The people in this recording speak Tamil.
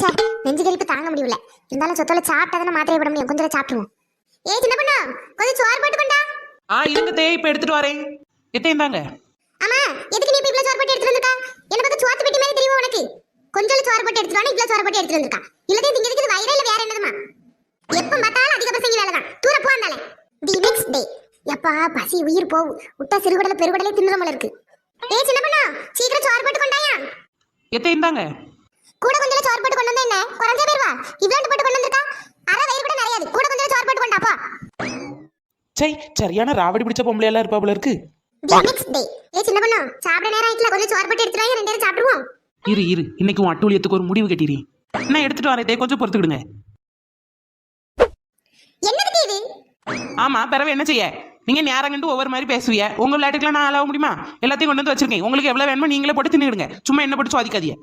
சே, நெஞ்சு கறிப்பு தாங்க முடியல. இருந்தாலும் சொத்தோல சாப்பிட்டா தானே மாத்திரை போட முடியும். கொஞ்சம் சாப்பிடுவோம். ஏய் சின்ன பொண்ணு, கொஞ்சம் சோறு போட்டு கொண்டா. இருங்க தே, இப்ப எடுத்துட்டு வரேன். எத்தையும் ஆமா, எதுக்கு நீ இப்ப இவ்ளோ சோறு போட்டு எடுத்துட்டு வந்திருக்கா? என்ன பத்தி சோத்து பெட்டி மாதிரி தெரியுமா உனக்கு? கொஞ்சம் சோறு போட்டு எடுத்துட்டு இவ்ளோ சோறு போட்டு எடுத்துட்டு வந்திருக்கா. இல்லதே திங்கிறதுக்கு வயிறே இல்ல, வேற என்னதுமா? எப்ப பார்த்தாலும் அதிக பசங்க வேலை தான். தூர போந்தாலே. The next day. எப்பா பசி உயிர் போவு. விட்டா சிறுகடல பெருகடலே தின்னுற போல இருக்கு. ஏய் சின்ன பொண்ணு, சீக்கிரம் சோறு போட்டு கொண்டாயா. எத்தையும் கூட கொஞ்சம் சோறு போட்டு கொண்டு வந்தா என்ன குறைஞ்சே போயிருவா. இவ்வளவு போட்டு கொண்டு வந்திருக்கா. அரை வயிறு கூட நிறையாது. கூட கொஞ்சம் சோறு போட்டு கொண்டாப்பா. சை, சரியான ராவடி பிடிச்ச பொம்பளை எல்லாம் இருப்பா போல இருக்கு. The next day. ஏய் சின்ன பொண்ணு, சாப்பிட நேரம் ஆயிட்டல, கொஞ்சம் சோறு போட்டு எடுத்துட்டு வாங்க, ரெண்டு பேரும் சாப்பிடுவோம். இரு இன்னைக்கு உன் அட்டூழியத்துக்கு ஒரு முடிவு கட்டிடுறேன். நான் எடுத்துட்டு வரேன் தே, கொஞ்சம் பொறுத்துக்கிடுங்க. என்னது இது? ஆமா, பிறகு என்ன செய்ய? நீங்க நேரம் கண்டு ஒவ்வொரு மாதிரி பேசுவீங்க. உங்க விளையாட்டுக்குலாம் நான் அளவு முடியுமா? எல்லாத்தையும் கொண்டு வந்து வச்சிருக்கேன். உங்களுக்கு எவ்வளவு வேணுமோ நீங்களே போட்டு தின்னுடுங்க. சும்மா என்ன போட்டு சுவாதிக்காதீங்க.